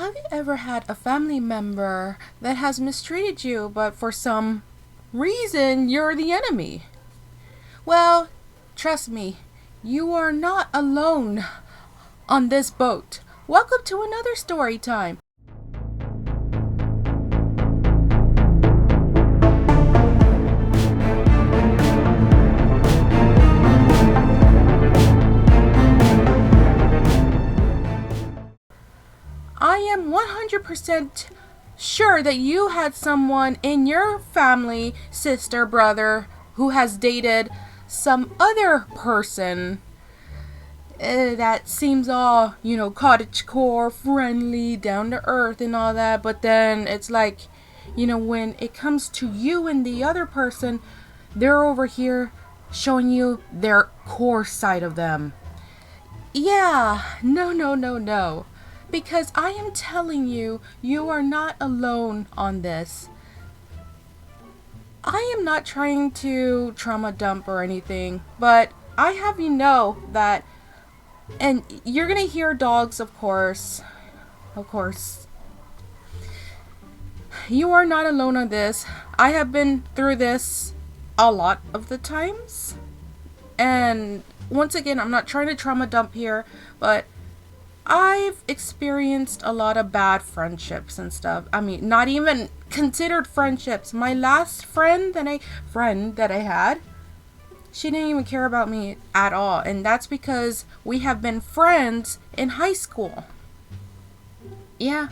Have you ever had a family member that has mistreated you, but for some reason you're the enemy? Well, trust me, you are not alone on this boat. Welcome to another story time. I am 100% sure that you had someone in your family, sister, brother, who has dated some other person that seems all, cottagecore, friendly, down to earth and all that. But then it's like, when it comes to you and the other person, they're over here showing you their core side of them. Yeah, no. Because I am telling you, you are not alone on this. I am not trying to trauma dump or anything, but I have you know that, and you're gonna hear dogs, of course. You are not alone on this. I have been through this a lot of the times. And once again, I'm not trying to trauma dump here, but I've experienced a lot of bad friendships and stuff. I mean, not even considered friendships. My last friend that I had, she didn't even care about me at all. And that's because we have been friends in high school. Yeah,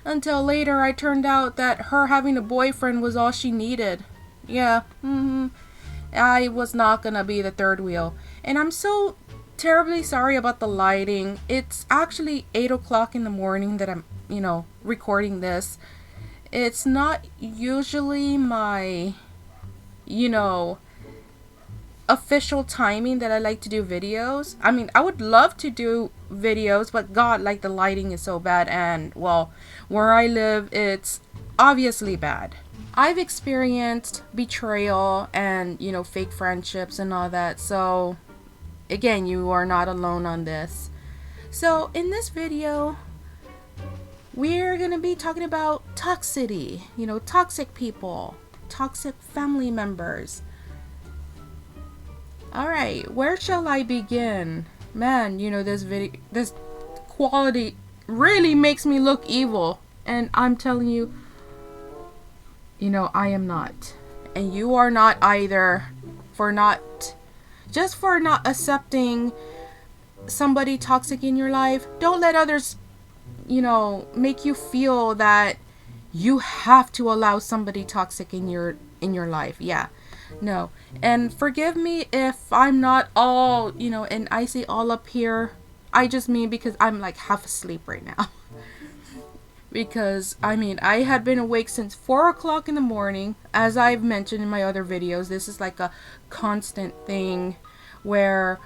until later I turned out that her having a boyfriend was all she needed. Yeah, I was not gonna be the third wheel. And I'm so terribly sorry about the lighting. It's actually 8 o'clock in the morning that I'm, recording this. It's not usually my, official timing that I like to do videos. I mean, I would love to do videos, but God, like, the lighting is so bad, and well, where I live, it's obviously bad. I've experienced betrayal and, fake friendships and all that, so again, you are not alone on this. So in this video, we're going to be talking about toxicity, toxic people, toxic family members. All right, where shall I begin? Man, this quality really makes me look evil, and I'm telling you, I am not, and you are not either, for not accepting somebody toxic in your life. Don't let others, make you feel that you have to allow somebody toxic in your life. Yeah. No. And forgive me if I'm not all, and I say all up here. I just mean because I'm like half asleep right now. Because, I had been awake since 4 o'clock in the morning. As I've mentioned in my other videos, this is like a constant thing where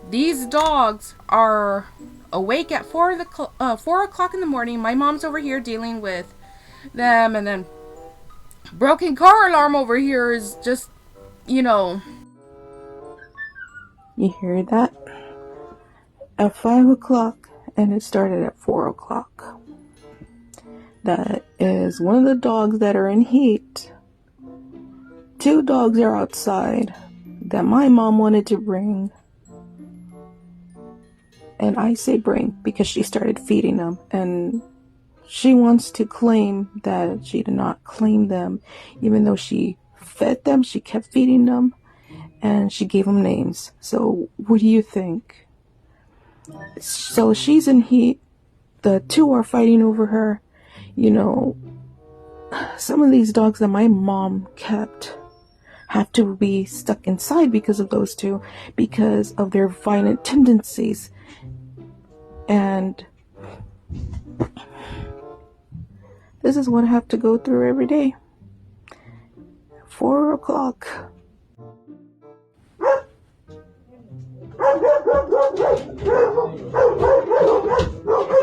these dogs are awake at 4 o'clock in the morning. My mom's over here dealing with them, and then broken car alarm over here is just, You hear that? At 5 o'clock, and it started at 4 o'clock. That is one of the dogs that are in heat. 2 dogs are outside that my mom wanted to bring. And I say bring because she started feeding them. And she wants to claim that she did not claim them. Even though she fed them, she kept feeding them. And she gave them names. So what do you think? So she's in heat. The 2 are fighting over her. Some of these dogs that my mom kept have to be stuck inside because of those 2, because of their violent tendencies. And this is what I have to go through every day. 4 o'clock.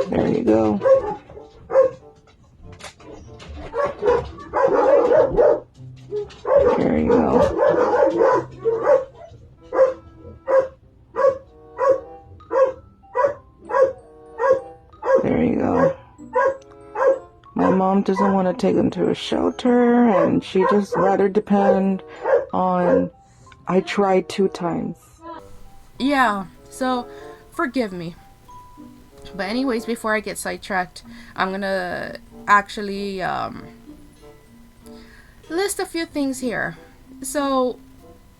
There you go. There you go. There you go. My mom doesn't want to take them to a shelter, and she just rather depend on, I tried 2 times. Yeah, so forgive me. But anyways, before I get sidetracked, I'm gonna actually list a few things here. So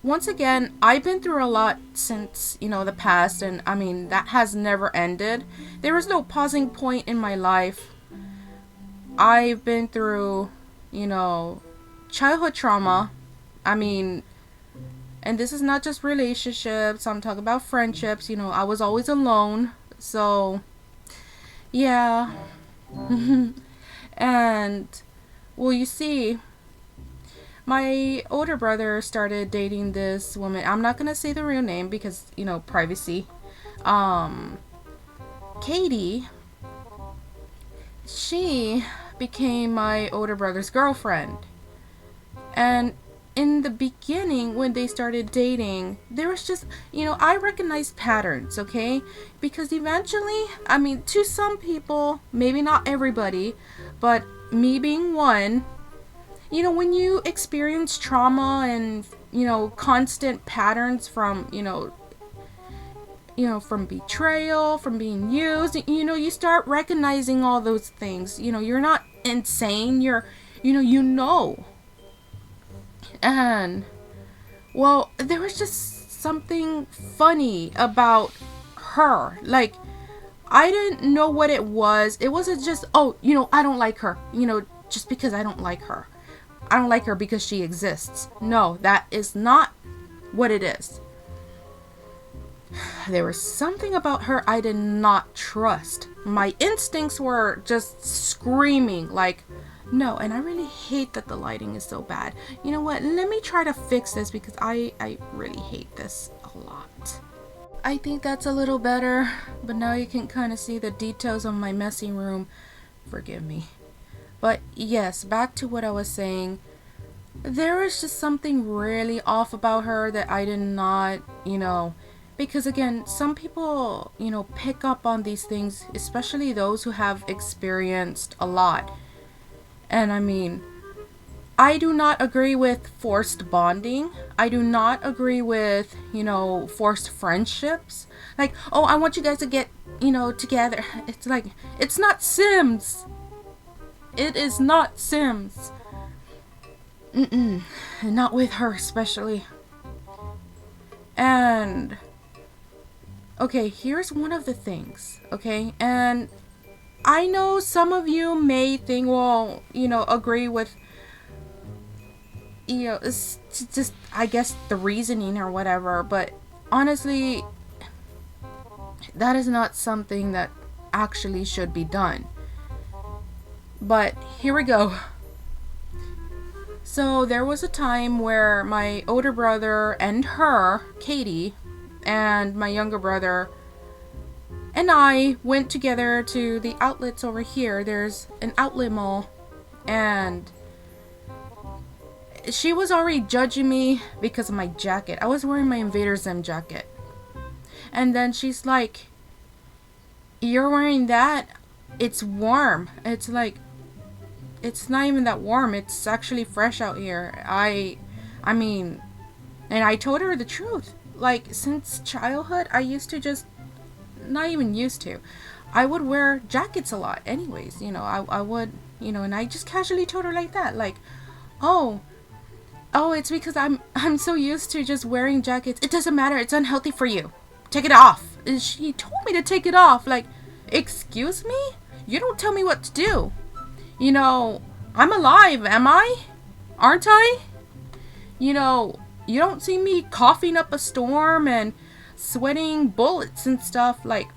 once again, I've been through a lot since, the past, and I mean, that has never ended. There was no pausing point in my life. I've been through, childhood trauma. I mean, and this is not just relationships, I'm talking about friendships. I was always alone. So, yeah. And, well, you see, my older brother started dating this woman. I'm not gonna say the real name because, privacy. Katie, she became my older brother's girlfriend. And in the beginning, when they started dating, there was just, I recognized patterns, okay? Because eventually, I mean, to some people, maybe not everybody, but me being one, when you experience trauma and, constant patterns from, from betrayal, from being used, you start recognizing all those things. You're not insane. You know. And, well, there was just something funny about her. Like, I didn't know what it was. It wasn't just, I don't like her, just because I don't like her. I don't like her because she exists. No, that is not what it is. There was something about her I did not trust. My instincts were just screaming, like, no. And I really hate that the lighting is so bad. You know what? Let me try to fix this because I really hate this a lot. I think that's a little better, but now you can kind of see the details of my messy room. Forgive me. But yes, back to what I was saying. There was just something really off about her that I did not, because again, some people, pick up on these things, especially those who have experienced a lot. And I mean, I do not agree with forced bonding. I do not agree with, forced friendships. Like, oh, I want you guys to get, together. It's like, it's not Sims. It is not Sims. Not with her, especially. And, okay, here's one of the things, okay? And I know some of you may think, well, agree with, it's just, I guess, the reasoning or whatever. But honestly, that is not something that actually should be done. But here we go. So there was a time where my older brother and her, Katie, and my younger brother and I went together to the outlets over here. There's an outlet mall, and she was already judging me because of my jacket. I was wearing my Invader Zim jacket. And then she's like, "You're wearing that? It's warm." It's like, it's not even that warm. It's actually fresh out here. I mean, and I told her the truth. Like, since childhood, I used to just, not even used to, I would wear jackets a lot anyways. I would, and I just casually told her like that. Like, oh, it's because I'm so used to just wearing jackets. It doesn't matter. It's unhealthy for you. Take it off. And she told me to take it off. Like, excuse me? You don't tell me what to do. I'm alive, am I? Aren't I? You don't see me coughing up a storm and sweating bullets and stuff. Like,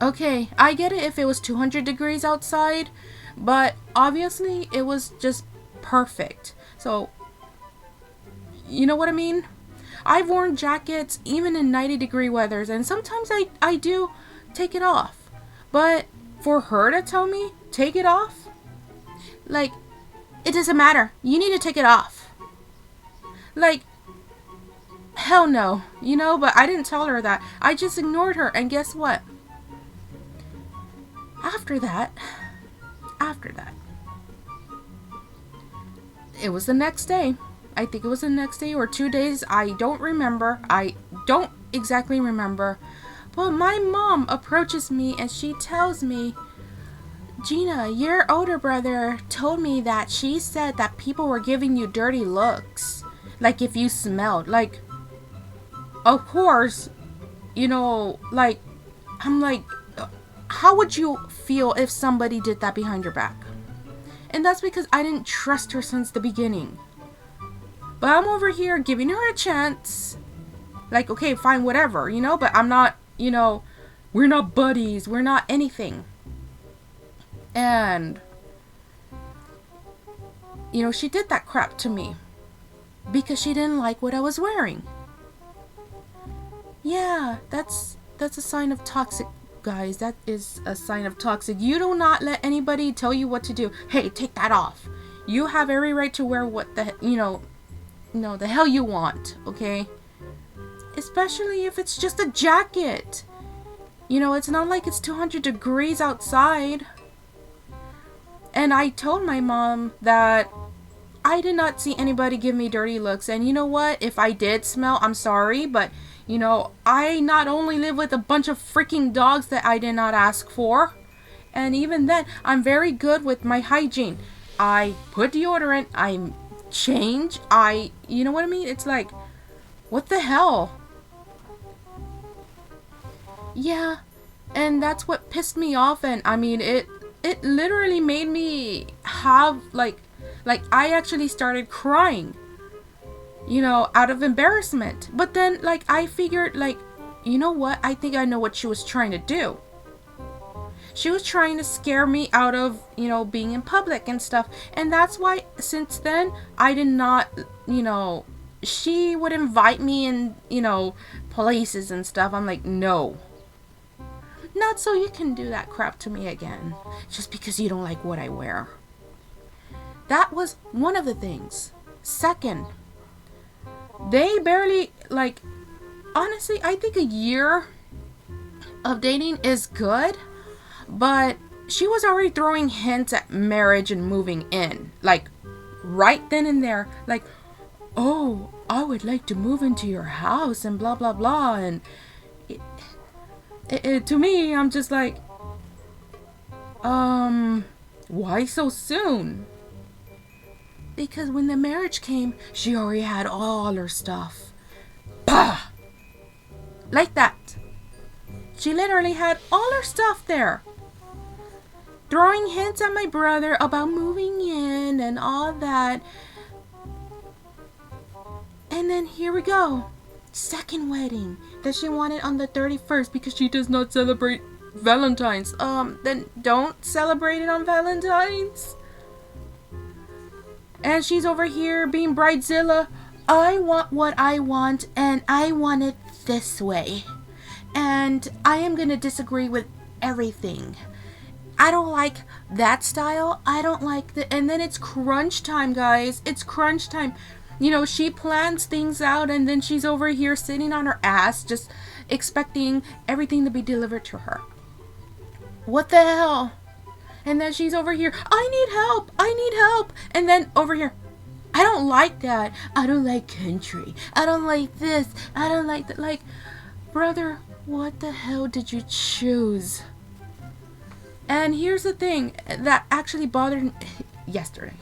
okay, I get it if it was 200 degrees outside, but obviously it was just perfect. So, you know what I mean? I've worn jackets even in 90-degree weathers, and sometimes I do take it off. But for her to tell me, take it off? Like, it doesn't matter. You need to take it off. Like, hell no. But I didn't tell her that. I just ignored her, and guess what? After that, after that. It was the next day. I think it was the next day or 2 days. I don't remember. I don't exactly remember. But my mom approaches me and she tells me, Gina, your older brother told me that she said that people were giving you dirty looks. Like if you smelled. Like, of course, like, I'm like, how would you feel if somebody did that behind your back? And that's because I didn't trust her since the beginning. But I'm over here giving her a chance. Like, okay, fine, whatever, but I'm not, we're not buddies. We're not anything. And, she did that crap to me. Because she didn't like what I was wearing. Yeah, that's a sign of toxic, guys. That is a sign of toxic. You do not let anybody tell you what to do. Hey, take that off. You have every right to wear what the hell you want, okay? Especially if it's just a jacket. It's not like it's 200 degrees outside. And I told my mom that I did not see anybody give me dirty looks. And you know what? If I did smell, I'm sorry. But, I not only live with a bunch of freaking dogs that I did not ask for. And even then, I'm very good with my hygiene. I put deodorant. I change. You know what I mean? It's like, what the hell? Yeah. And that's what pissed me off. And I mean, it literally made me have like I actually started crying, out of embarrassment. But then, I figured, you know what? I think I know what she was trying to do. She was trying to scare me out of, being in public and stuff. And that's why, since then, I did not, she would invite me in, places and stuff. I'm like, no. Not so you can do that crap to me again. Just because you don't like what I wear. That was one of the things. Second, they barely, honestly, I think a year of dating is good. But she was already throwing hints at marriage and moving in. Right then and there. Oh, I would like to move into your house and blah, blah, blah. And to me, I'm just like, why so soon? Because when the marriage came, she already had all her stuff. Bah! Like that. She literally had all her stuff there. Throwing hints at my brother about moving in and all that. And then here we go. Second wedding that she wanted on the 31st because she does not celebrate Valentine's. Then don't celebrate it on Valentine's. And she's over here being bridezilla. I want what I want and I want it this way. And I am going to disagree with everything. I don't like that style. I don't like the... And then it's crunch time, guys. It's crunch time. She plans things out and then she's over here sitting on her ass just expecting everything to be delivered to her. What the hell? And then she's over here, I need help. I need help. And then over here, I don't like that. I don't like country. I don't like this. I don't like that. Brother, what the hell did you choose? And here's the thing that actually bothered me yesterday.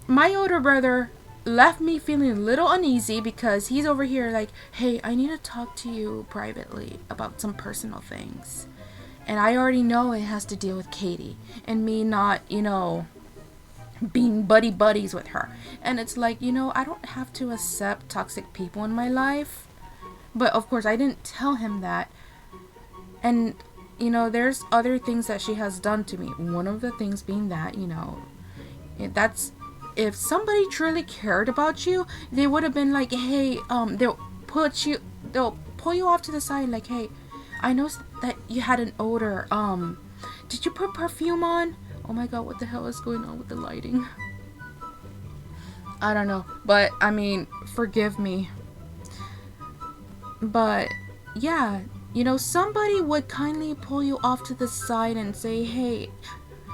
My older brother left me feeling a little uneasy because he's over here hey, I need to talk to you privately about some personal things. And I already know it has to deal with Katie and me not, being buddies with her. And it's I don't have to accept toxic people in my life. But of course, I didn't tell him that. And, there's other things that she has done to me. One of the things being that, that's, if somebody truly cared about you, they would have been hey, they'll pull you off to the side hey, I know that you had an odor. Did you put perfume on? Oh my god, what the hell is going on with the lighting? I don't know. But, I mean, forgive me. But, yeah, you know, somebody would kindly pull you off to the side and say, hey,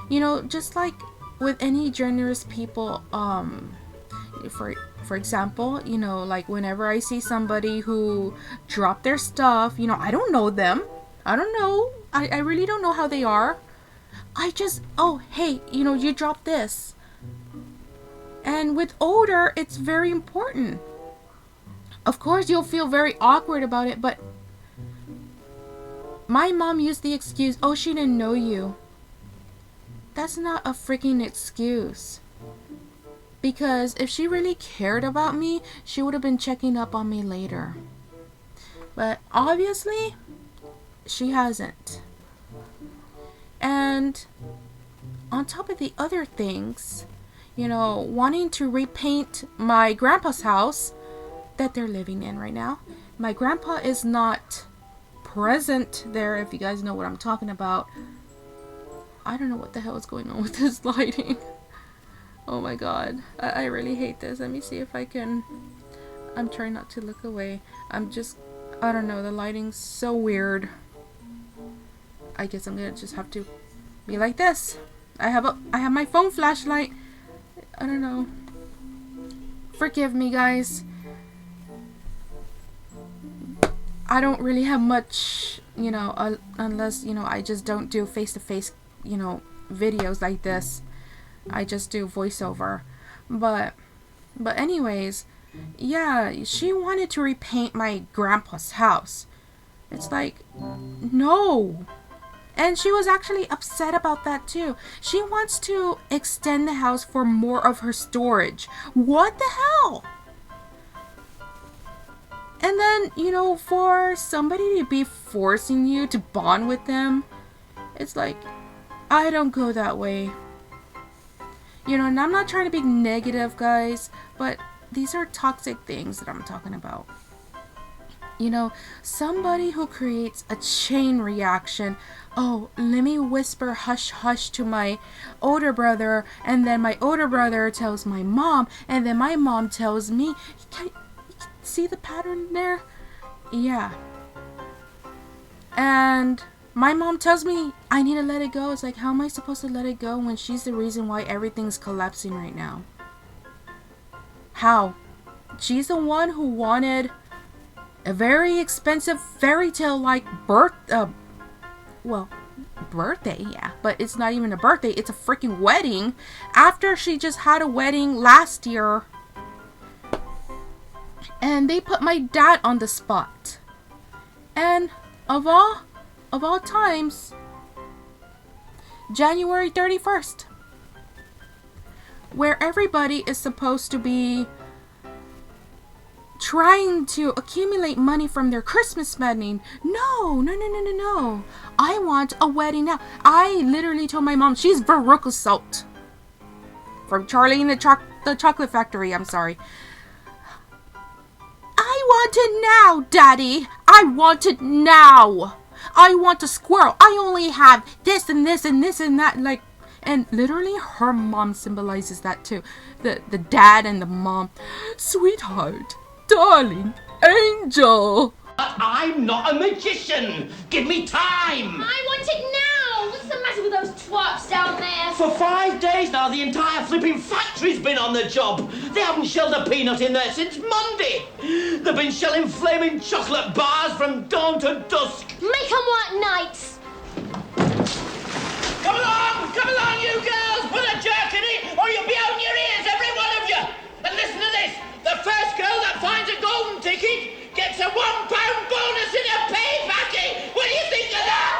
you know, just like with any generous people, for example, you know, like whenever I see somebody who dropped their stuff, you know, I don't know them. I don't know. I really don't know how they are. I just, oh, hey, you know, you dropped this. And with odor, it's very important. Of course, you'll feel very awkward about it, but my mom used the excuse, oh, she didn't know you. That's not a freaking excuse. Because if she really cared about me, she would have been checking up on me later. But obviously, she hasn't. And on top of the other things, you know, wanting to repaint my grandpa's house that they're living in right now. My grandpa is not present there, if you guys know what I'm talking about. I don't know what the hell is going on with this lighting. Oh my god. I really hate this. Let me see if I can... I'm trying not to look away. I don't know. The lighting's so weird. I guess I'm gonna just have to be like this. I have my phone flashlight. I don't know. Forgive me, guys. I don't really have much, you know, unless, you know, I just don't do face-to-face, you know, videos like this. I just do voiceover. But anyways, yeah, she wanted to repaint my grandpa's house. It's like, no. And she was actually upset about that too. She wants to extend the house for more of her storage. What the hell? And then, you know, for somebody to be forcing you to bond with them, it's like, I don't go that way. You know, and I'm not trying to be negative, guys, but these are toxic things that I'm talking about. You know, somebody who creates a chain reaction. Oh, let me whisper hush hush to my older brother, and then my older brother tells my mom, and then my mom tells me. You can see the pattern there? Yeah. And my mom tells me I need to let it go. It's like, how am I supposed to let it go when she's the reason why everything's collapsing right now? How? She's the one who wanted a very expensive fairy tale like birthday, yeah, but it's not even a birthday, it's a freaking wedding after she just had a wedding last year. And they put my dad on the spot. And of all times, January 31st, where everybody is supposed to be trying to accumulate money from their Christmas spending. No. I want a wedding now. I literally told my mom, she's Veruca Salt from Charlie and the Chocolate Factory, I'm sorry. I want it now, Daddy. I want it now. I want a squirrel. I only have this and this and this and that. Like, and literally her mom symbolizes that too. The dad and the mom. Sweetheart, darling, angel. But I'm not a magician. Give me time. I want it now. What's the matter with those twats down there? For 5 days now, the entire flipping factory's been on the job. They haven't shelled a peanut in there since Monday. They've been shelling flaming chocolate bars from dawn to dusk. Make them work nights. Come along, you girls. Put a jerk in it, or you'll be out in your ears, every one of you. And listen to this. The first girl that finds a golden ticket gets a £1 bonus in her pay packet. What do you think of that?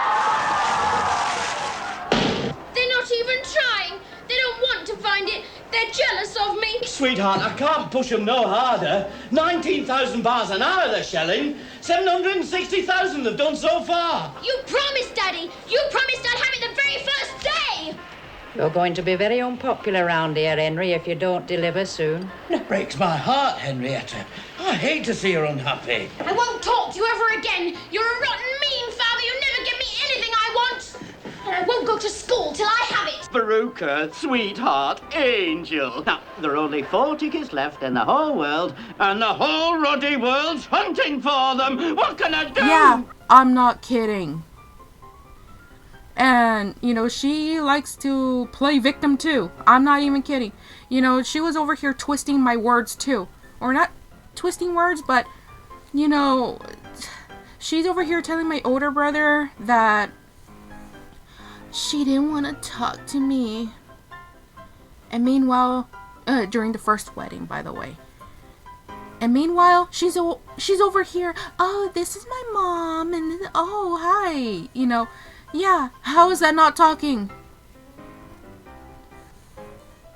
They're not even trying. They don't want to find it. They're jealous of me. Sweetheart, I can't push them no harder. 19,000 bars an hour they're shelling. 760,000 they've done so far. You promised, Daddy. You promised I'd have it the very first day. You're going to be very unpopular around here, Henry, if you don't deliver soon. It breaks my heart, Henrietta. I hate to see her unhappy. I won't talk to you ever again. You're a rotten, mean father. You never give me anything I want. And I won't go to school till I have it. Veruca, sweetheart, angel. Now, there are only 4 tickets left in the whole world, and the whole ruddy world's hunting for them. What can I do? Yeah, I'm not kidding. And, you know, she likes to play victim too. I'm not even kidding. You know, she was over here twisting my words too. Or not twisting words, but, you know, she's over here telling my older brother that she didn't want to talk to me. And meanwhile, during the first wedding, by the way. And meanwhile, she's over here. Oh, this is my mom. And oh, hi. You know, yeah. How is that not talking?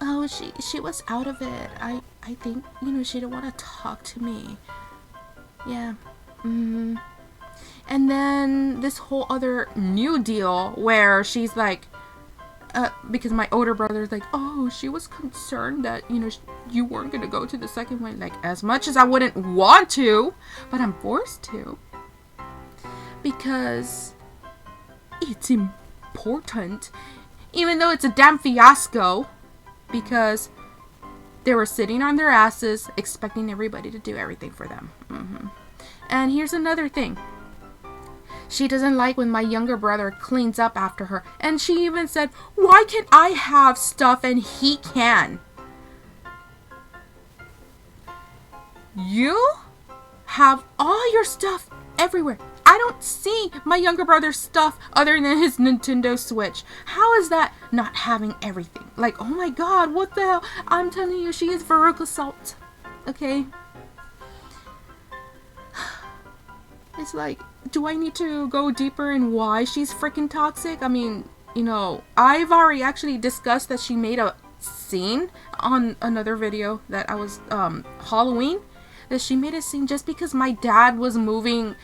Oh, she was out of it. I think, you know, she didn't want to talk to me. Yeah. And then this whole other new deal where she's like, because my older brother's like, oh, she was concerned that, you know, you weren't going to go to the second one. Like, as much as I wouldn't want to, but I'm forced to. Because it's important. Even though it's a damn fiasco. Because they were sitting on their asses, expecting everybody to do everything for them. And here's another thing. She doesn't like when my younger brother cleans up after her. And she even said, why can't I have stuff and he can? You have all your stuff everywhere. I don't see my younger brother's stuff other than his Nintendo Switch. How is that not having everything? Like, oh my god, what the hell? I'm telling you, she is Veruca Salt. Okay? It's like, do I need to go deeper in why she's freaking toxic? I mean, you know, I've already actually discussed that she made a scene on another video that I was, Halloween. That she made a scene just because my dad was moving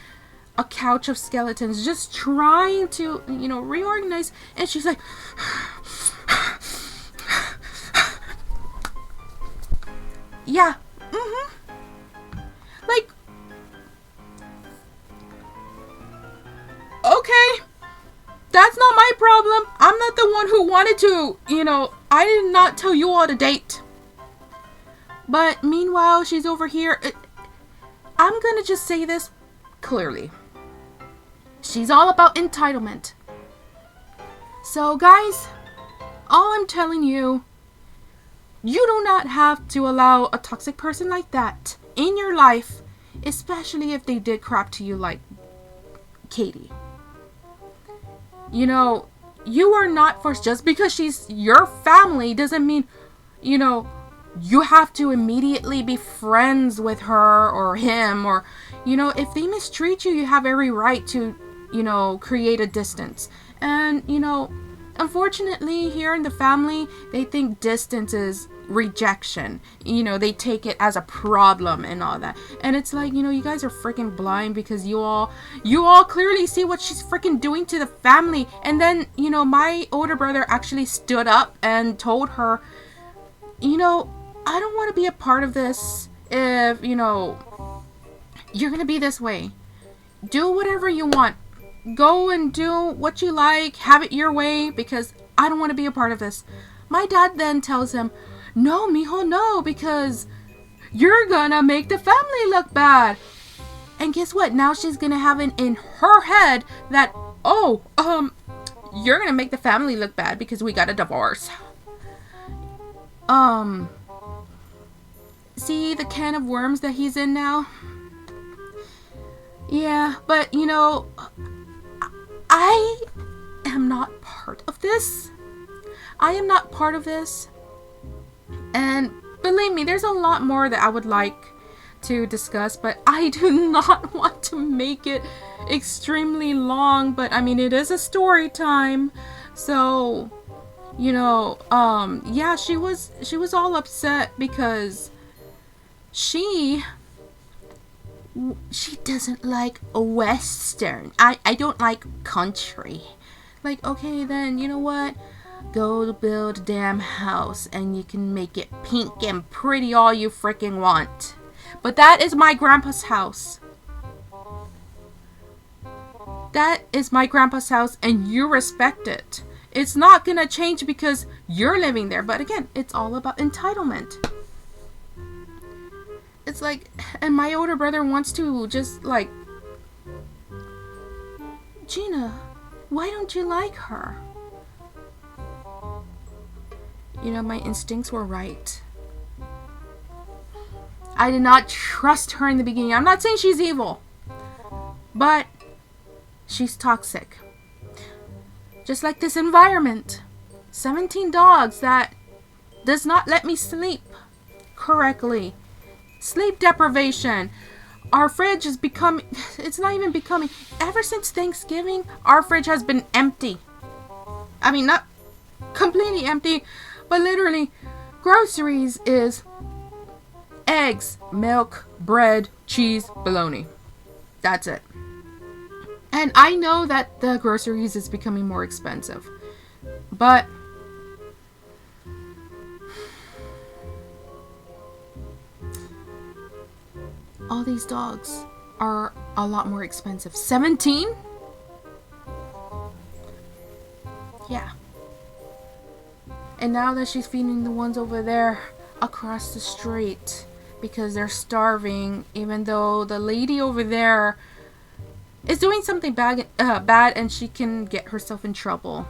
a couch of skeletons. Just trying to, you know, reorganize. And she's like... yeah. Like... okay, that's not my problem. I'm not the one who wanted to, you know, I did not tell you all to date. But meanwhile, she's over here. I'm gonna just say this clearly. She's all about entitlement. So guys, all I'm telling you, you do not have to allow a toxic person like that in your life, especially if they did crap to you like Katie. You know, you are not forced. Just because she's your family doesn't mean, you know, you have to immediately be friends with her or him. Or, you know, if they mistreat you, you have every right to, you know, create a distance. And, you know, unfortunately here in the family, they think distance is rejection. You know, they take it as a problem and all that. And it's like, you know, you guys are freaking blind because you all clearly see what she's freaking doing to the family. And then, you know, my older brother actually stood up and told her, you know, I don't want to be a part of this if, you know, you're gonna be this way. Do whatever you want. Go and do what you like. Have it your way, because I don't want to be a part of this. My dad then tells him, no, mijo, no, because you're gonna make the family look bad. And guess what? Now she's gonna have it in her head that, oh, you're gonna make the family look bad because we got a divorce. See the can of worms that he's in now? Yeah, but you know, I am not part of this. I am not part of this. And believe me, there's a lot more that I would like to discuss, but I do not want to make it extremely long. But I mean, it is a story time. So, you know, yeah, she was all upset because she doesn't like a Western. I don't like country. Like, okay, then, you know what? Go build a damn house and you can make it pink and pretty all you freaking want. But that is my grandpa's house. That is my grandpa's house and you respect it. It's not gonna change because you're living there. But again, it's all about entitlement. It's like, and my older brother wants to just like Gina, why don't you like her? You know, my instincts were right. I did not trust her in the beginning. I'm not saying she's evil, but she's toxic. Just like this environment. 17 dogs that does not let me sleep correctly. Sleep deprivation. Our fridge is becoming, it's not even becoming, ever since Thanksgiving, our fridge has been empty. I mean, not completely empty, but literally, groceries is eggs, milk, bread, cheese, bologna. That's it. And I know that the groceries is becoming more expensive, but all these dogs are a lot more expensive. 17? Yeah. And now that she's feeding the ones over there across the street because they're starving, even though the lady over there is doing something bad and she can get herself in trouble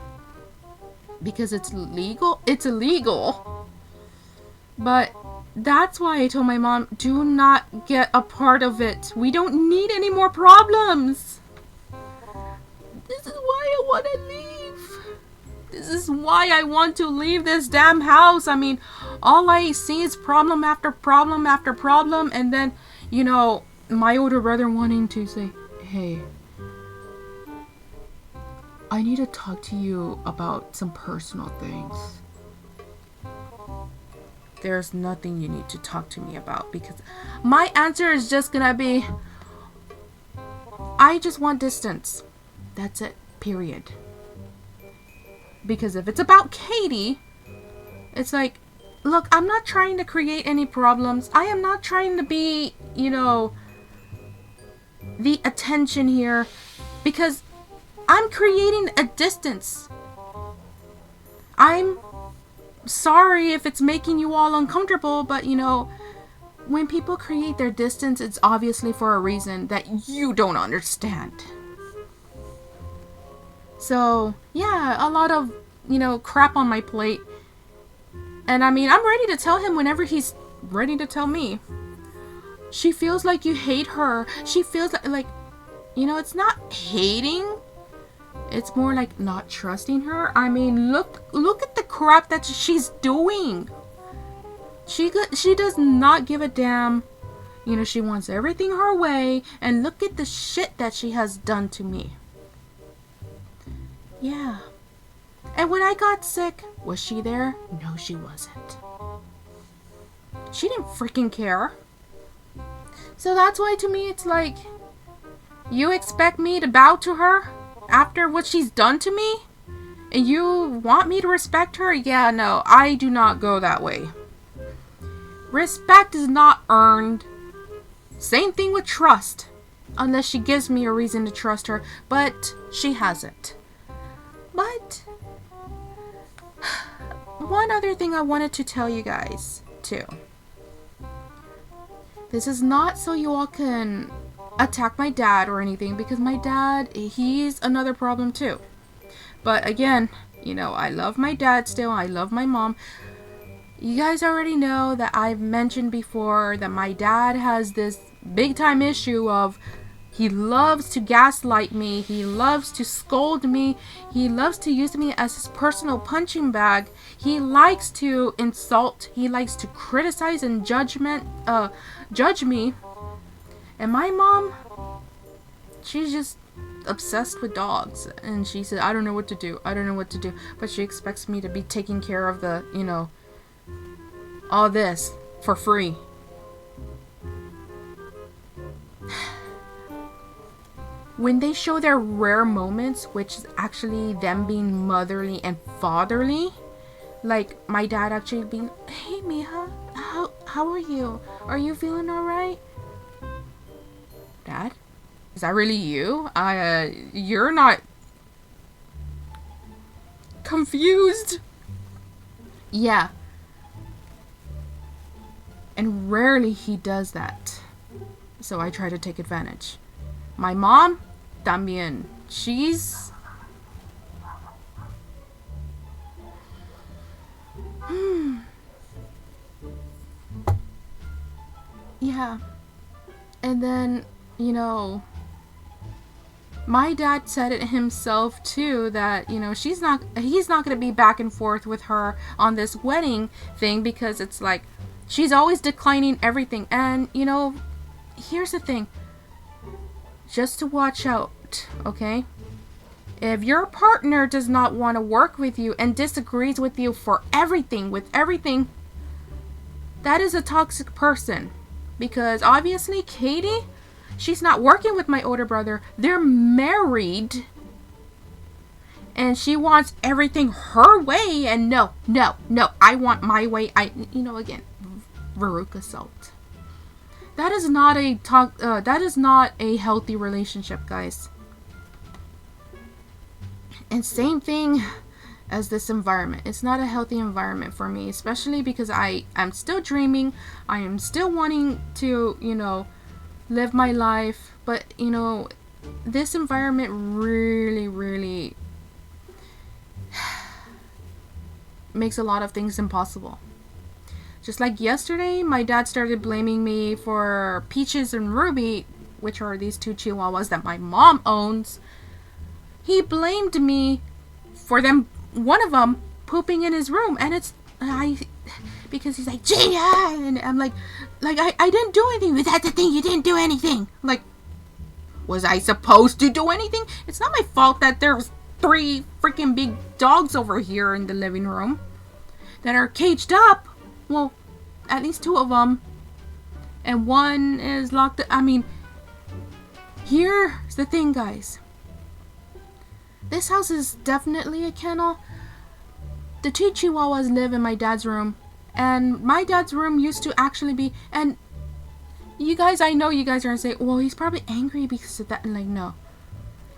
because it's legal. It's illegal. But that's why I told my mom, do not get a part of it. We don't need any more problems. This is why I want to leave. This is why I want to leave this damn house. I mean, all I see is problem after problem after problem. And then, you know, my older brother wanting to say, hey, I need to talk to you about some personal things. There's nothing you need to talk to me about, because my answer is just gonna be, I just want distance. That's it, period. Because if it's about Katie, it's like, look, I'm not trying to create any problems. I am not trying to be, you know, the attention here, because I'm creating a distance. I'm sorry if it's making you all uncomfortable, but you know, when people create their distance, it's obviously for a reason that you don't understand. So yeah, a lot of, you know, crap on my plate. And I mean, I'm ready to tell him whenever he's ready to tell me. She feels like you hate her. She feels like, you know, it's not hating. It's more like not trusting her. I mean, look at the crap that she's doing. She does not give a damn. You know, she wants everything her way. And look at the shit that she has done to me. Yeah. And when I got sick, was she there? No, she wasn't. She didn't freaking care. So that's why to me it's like, you expect me to bow to her after what she's done to me? And you want me to respect her? Yeah, no, I do not go that way. Respect is not earned. Same thing with trust. Unless she gives me a reason to trust her. But she hasn't. But one other thing I wanted to tell you guys too. This is not so you all can attack my dad or anything, because my dad, he's another problem too. But again, you know, I love my dad still. I love my mom. You guys already know that I've mentioned before that my dad has this big time issue of, he loves to gaslight me. He loves to scold me. He loves to use me as his personal punching bag. He likes to insult. He likes to criticize and judge me. And my mom, she's just obsessed with dogs. And she said, I don't know what to do. I don't know what to do. But she expects me to be taking care of the, you know, all this for free. When they show their rare moments, which is actually them being motherly and fatherly, like my dad actually being, hey Mija, how are you? Are you feeling alright? Dad? Is that really you? You're not confused? Yeah. And rarely he does that. So I try to take advantage. My mom, también. she's... Yeah. And then, you know, my dad said it himself too, that, you know, he's not going to be back and forth with her on this wedding thing, because it's like she's always declining everything. And, you know, here's the thing, just to watch out, okay? If your partner does not want to work with you and disagrees with you for everything, that is a toxic person. Because obviously Katie, she's not working with my older brother. They're married. And she wants everything her way. And no. I want my way. Again, Veruca Salt. That is not a healthy relationship, guys. And same thing as this environment. It's not a healthy environment for me, especially because I'm still dreaming. I am still wanting to, you know, live my life, but, you know, this environment really makes a lot of things impossible. Just like yesterday, my dad started blaming me for Peaches and Ruby, which are these two chihuahuas that my mom owns. He blamed me for them, one of them pooping in his room, and because he's like, Gina, and I'm like I didn't do anything. But that's the thing, you didn't do anything. Like, was I supposed to do anything? It's not my fault that there's 3 freaking big dogs over here in the living room that are caged up. Well, at least 2 of them, and 1 is locked up. I mean, here's the thing, guys. This house is definitely a kennel. The 2 chihuahuas live in my dad's room. And my dad's room used to actually be... And you guys, I know you guys are going to say, well, he's probably angry because of that. And like, no.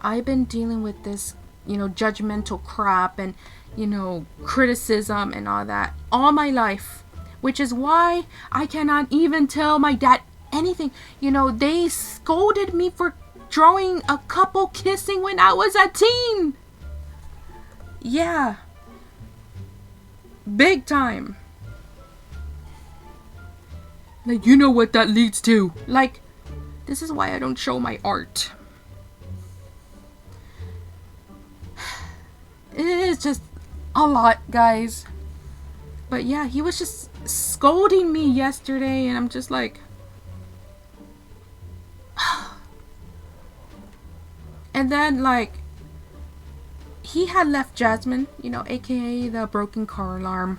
I've been dealing with this, you know, judgmental crap and, you know, criticism and all that all my life. Which is why I cannot even tell my dad anything. You know, they scolded me for drawing a couple kissing when I was a teen. Yeah. Big time. Like, you know what that leads to. Like, this is why I don't show my art. It is just a lot, guys. But yeah, he was just scolding me yesterday, and I'm just like... And then, like, he had left Jasmine, you know, aka the broken car alarm.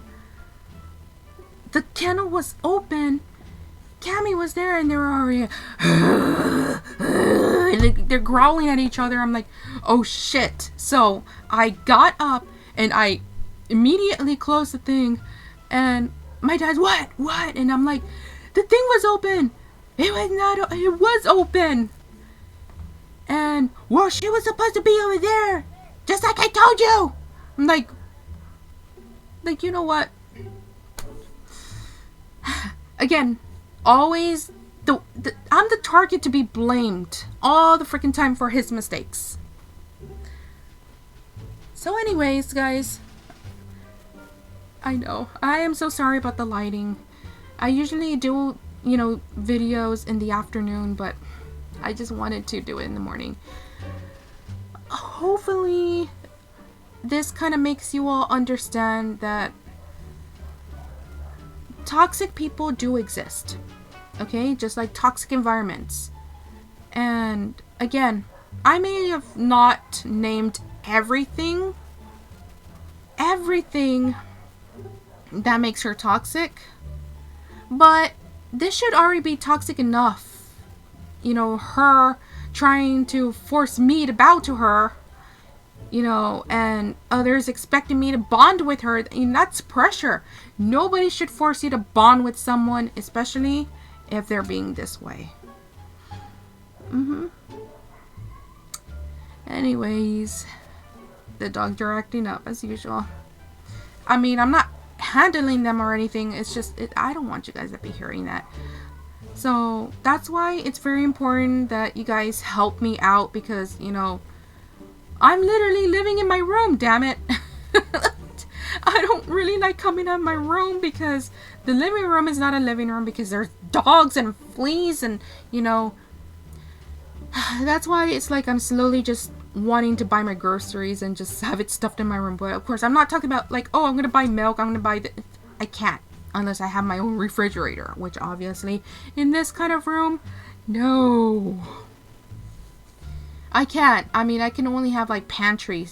The kennel was open. Cammy was there, and they were already... they're growling at each other. I'm like, oh shit. So I got up, and I immediately closed the thing. And my dad's, what? And I'm like, the thing was open. It was not, it was open. And, well, she was supposed to be over there, just like I told you. I'm like, you know what? Again, always, I'm the target to be blamed all the freaking time for his mistakes. So anyways, guys, I know, I am so sorry about the lighting. I usually do, you know, videos in the afternoon, but I just wanted to do it in the morning. Hopefully, this kind of makes you all understand that toxic people do exist. Okay? Just like toxic environments. And again, I may have not named everything that makes her toxic, but this should already be toxic enough. You know, her trying to force me to bow to her, you know, and others expecting me to bond with her. And that's pressure. Nobody should force you to bond with someone, especially if they're being this way. Anyways, the dogs are acting up as usual. I mean, I'm not handling them or anything. It's just, I don't want you guys to be hearing that. So that's why it's very important that you guys help me out, because, you know, I'm literally living in my room, damn it. I don't really like coming out of my room because the living room is not a living room because there's dogs and fleas and, you know, that's why it's like I'm slowly just wanting to buy my groceries and just have it stuffed in my room. But of course, I'm not talking about like, oh, I'm going to buy milk. I'm going to buy I can't unless I have my own refrigerator, which obviously in this kind of room, no. I can't. I mean, I can only have like pantry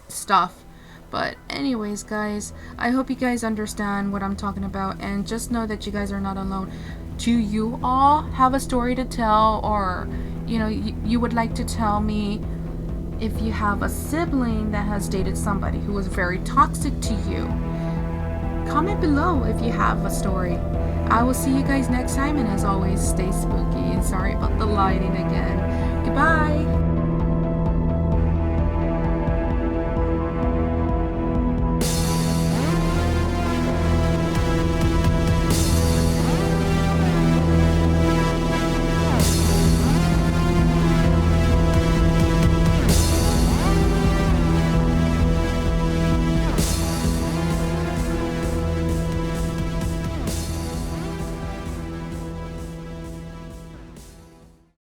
stuff. But anyways, guys, I hope you guys understand what I'm talking about, and just know that you guys are not alone. Do you all have a story to tell, or you know, you would like to tell me if you have a sibling that has dated somebody who was very toxic to you? Comment below if you have a story. I will see you guys next time, and as always, stay spooky. Sorry about the lighting again. Goodbye.